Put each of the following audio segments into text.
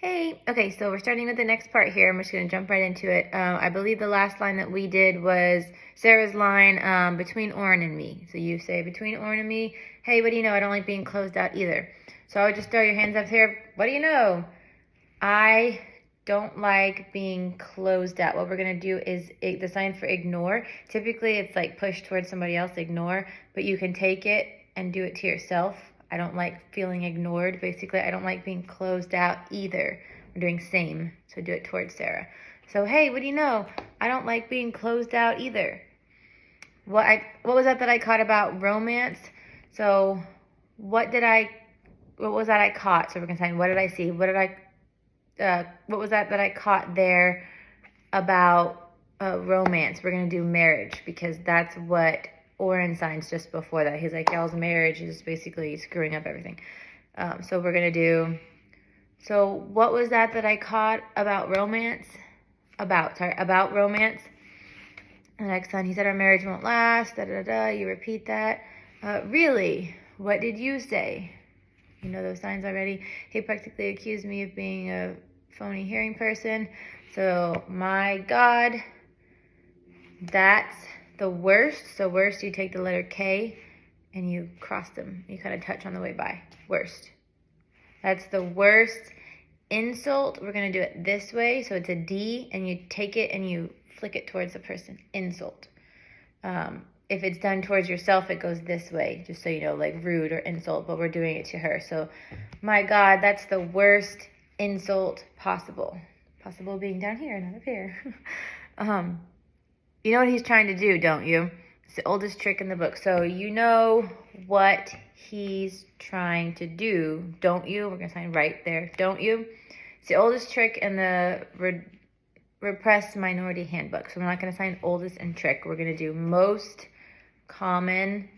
Hey, okay, so we're starting with the next part here. I'm just going to jump right into it. I believe the last line that we did was Sarah's line, between Oren and me. So you say, between Oren and me, hey, what do you know? I don't like being closed out either. So I would just throw your hands up here. What do you know? I don't like being closed out. What we're going to do is the sign for ignore. Typically, it's like push towards somebody else, ignore, but you can take it and do it to yourself. I don't like feeling ignored. Basically, I don't like being closed out either. We're doing same, so do it towards Sarah. So, hey, what do you know? I don't like being closed out either. What was that I caught about romance? So, what was that I caught? So we're gonna say, what did I see? What was that I caught there about romance? We're gonna do marriage because that's what Oren signs just before that. He's like, y'all's marriage is basically screwing up everything. So we're going to do, so what was that I caught about romance? About romance. The next time he said our marriage won't last, you repeat that. Really? What did you say? You know those signs already. He practically accused me of being a phony hearing person. So, my God, that's the worst. So worst, you take the letter K and you cross them. You kind of touch on the way by. Worst. That's the worst insult. We're going to do it this way. So it's a D and you take it and you flick it towards the person. Insult. If it's done towards yourself, it goes this way. Just so you know, like rude or insult, but we're doing it to her. So, my God, that's the worst insult possible. Possible being down here, not up here. You know what he's trying to do, don't you? It's the oldest trick in the book. So you know what he's trying to do, don't you? We're going to sign right there, don't you? It's the oldest trick in the repressed minority handbook. So we're not going to sign oldest and trick. We're going to do most common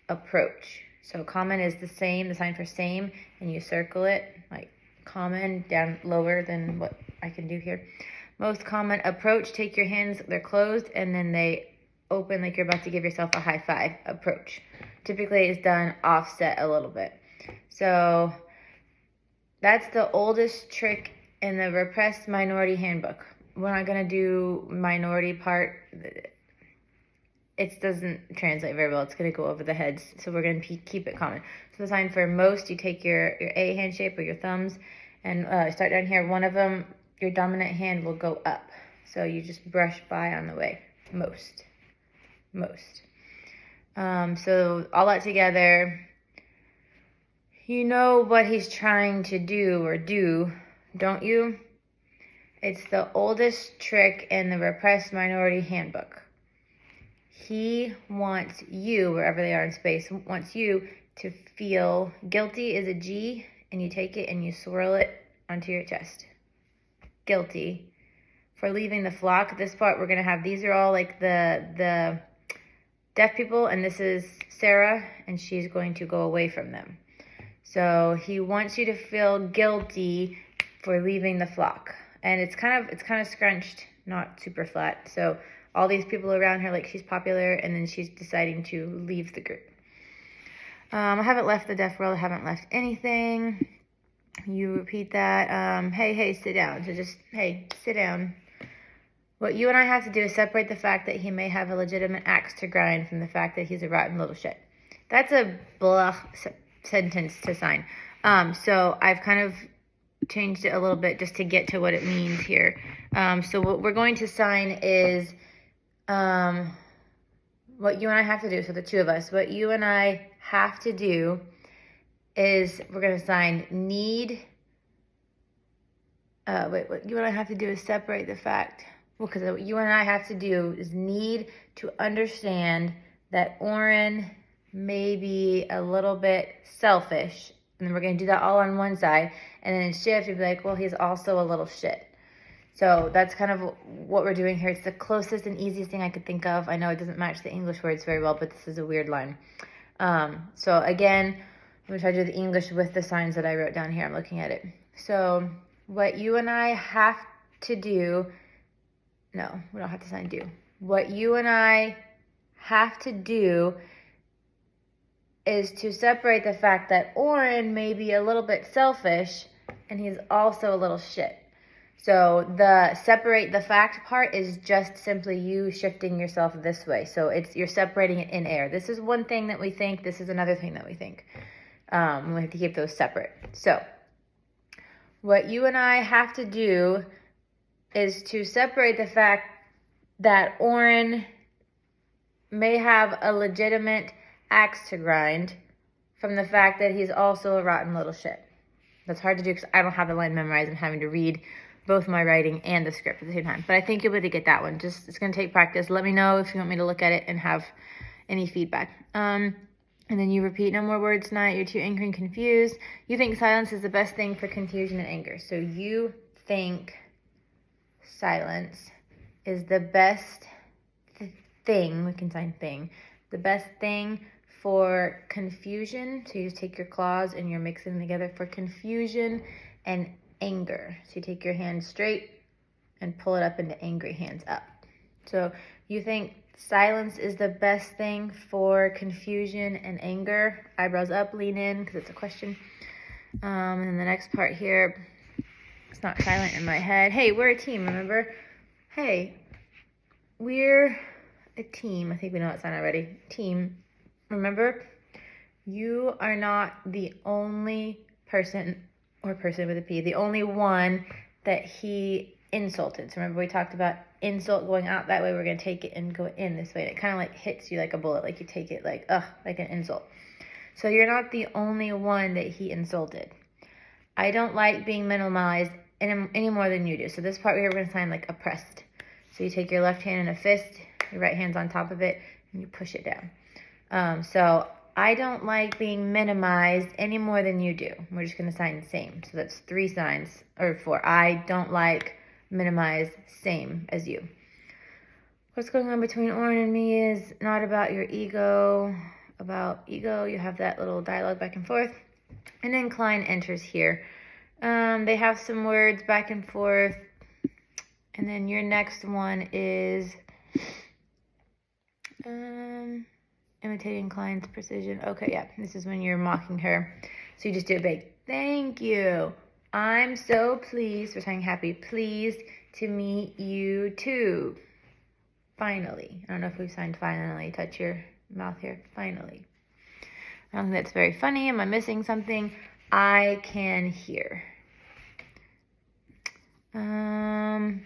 approach. So common is the same, the sign for same, and you circle it like common down lower than what I can do here. Most common approach, take your hands, they're closed, and then they open like you're about to give yourself a high five approach. Typically, it's done offset a little bit. So that's the oldest trick in the repressed minority handbook. We're not going to do minority part. It doesn't translate very well. It's going to go over the heads. So we're going to keep it common. So the sign for most, you take your A hand shape or your thumbs and start down here. One of them, your dominant hand will go up. So you just brush by on the way. Most. So all that together, you know what he's trying to do or do, don't you? It's the oldest trick in the repressed minority handbook. He wants you, wherever they are in space, wants you to feel guilty is a G, and you take it and you swirl it onto your chest. Guilty for leaving the flock. This part we're going to have, these are all like the deaf people, and this is Sarah, and she's going to go away from them. So he wants you to feel guilty for leaving the flock. And it's kind of scrunched, not super flat. So all these people around her, like she's popular, and then she's deciding to leave the group. I haven't left the deaf world. I haven't left anything. You repeat that. Hey, sit down. So just, hey, sit down. What you and I have to do is separate the fact that he may have a legitimate axe to grind from the fact that he's a rotten little shit. That's a blah sentence to sign. So I've kind of changed it a little bit just to get to what it means here. So what we're going to sign is what you and I have to do. So the two of us, what you and I have to do is we're going to sign need. What you and I have to do is separate the fact. Well, because what you and I have to do is need to understand that Oren may be a little bit selfish. And then we're going to do that all on one side. And then in shift, you'd be like, well, he's also a little shit. So that's kind of what we're doing here. It's the closest and easiest thing I could think of. I know it doesn't match the English words very well, but this is a weird line. So again, I'm going to try to do the English with the signs that I wrote down here. I'm looking at it. So what you and I have to do, no, we don't have to sign do. What you and I have to do is to separate the fact that Oren may be a little bit selfish and he's also a little shit. So the separate the fact part is just simply you shifting yourself this way. So you're separating it in air. This is one thing that we think. This is another thing that we think. We have to keep those separate. So what you and I have to do is to separate the fact that Oren may have a legitimate axe to grind from the fact that he's also a rotten little shit. That's hard to do because I don't have the line memorized. I'm having to read both my writing and the script at the same time. But I think you'll be able to get that one. It's going to take practice. Let me know if you want me to look at it and have any feedback. And then you repeat, no more words tonight. You're too angry and confused. You think silence is the best thing for confusion and anger. So you think silence is the best thing. We can sign thing. The best thing for confusion. So you just take your claws and you're mixing them together for confusion and anger. So you take your hand straight and pull it up into angry, hands up. So you think silence is the best thing for confusion and anger. Eyebrows up, lean in because it's a question. And then the next part here, it's not silent in my head. Hey, we're a team, remember? Hey, we're a team. I think we know that sign already. Team. Remember, you are not the only person, or person with a P, the only one that he insulted. So remember we talked about insult going out that way. We're going to take it and go in this way. And it kind of like hits you like a bullet, like you take it like, like an insult. So you're not the only one that he insulted. I don't like being minimalized any more than you do. So this part here, we're going to sign like oppressed. So you take your left hand in a fist, your right hand's on top of it, and you push it down. So I don't like being minimized any more than you do. We're just going to sign same. So that's 3 signs, or 4. I don't like minimize, same as you. What's going on between Oren and me is not about your ego. About ego, you have that little dialogue back and forth. And then Klein enters here. They have some words back and forth. And then your next one is imitating Klein's precision. Okay, yeah, this is when you're mocking her. So you just do a big, thank you. I'm so pleased, we're saying happy, pleased to meet you too. Finally. I don't know if we've signed finally. Touch your mouth here. Finally. I don't think that's very funny. Am I missing something? I can hear. I'm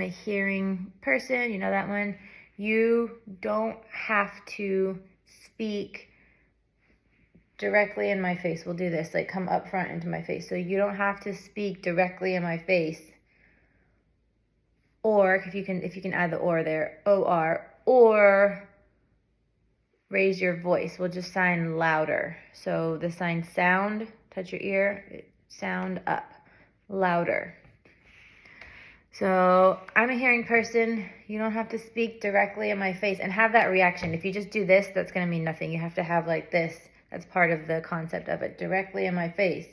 a hearing person. You know that one. You don't have to speak directly in my face. We'll do this. Like come up front into my face. So you don't have to speak directly in my face. Or if you can add the or there, O-R, or raise your voice. We'll just sign louder. So the sign sound, touch your ear, sound up, louder. So I'm a hearing person. You don't have to speak directly in my face and have that reaction. If you just do this, that's going to mean nothing. You have to have like this. That's part of the concept of it. Directly in my face.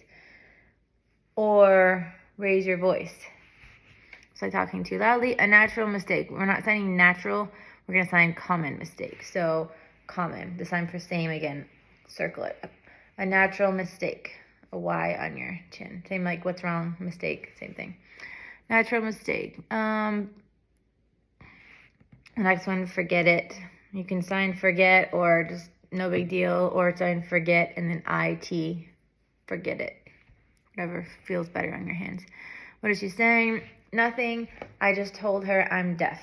Or raise your voice. It's like talking too loudly. A natural mistake. We're not signing natural. We're going to sign common mistake. So common. The sign for same again. Circle it. A natural mistake. A Y on your chin. Same like what's wrong? Mistake. Same thing. Natural mistake. The next one, forget it. You can sign forget or just no big deal, or sign forget and then IT, forget it. Whatever feels better on your hands. What is she saying? Nothing. I just told her I'm deaf.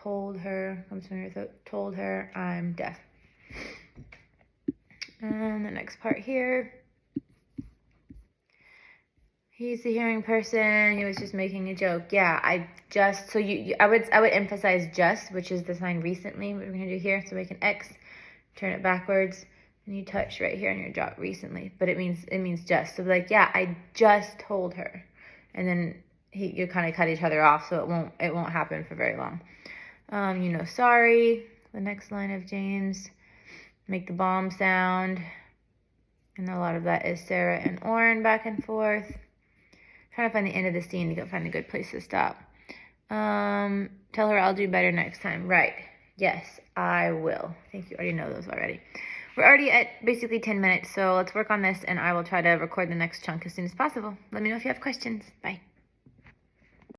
Told her, comes from your throat. Told her I'm deaf. And the next part here. He's a hearing person. He was just making a joke. Yeah, I would emphasize just, which is the sign recently. What we're gonna do here. So make an X, turn it backwards, and you touch right here on your jaw recently. But it means just. So like, yeah, I just told her, and then you kind of cut each other off, so it won't happen for very long. Sorry. The next line of James, make the bomb sound, and a lot of that is Sarah and Oren back and forth. Trying to find the end of the scene to go find a good place to stop. Tell her I'll do better next time. Right. Yes, I will. I think you already know those already. we're already at basically 10 minutes, so let's work on this, and I will try to record the next chunk as soon as possible. Let me know if you have questions. Bye.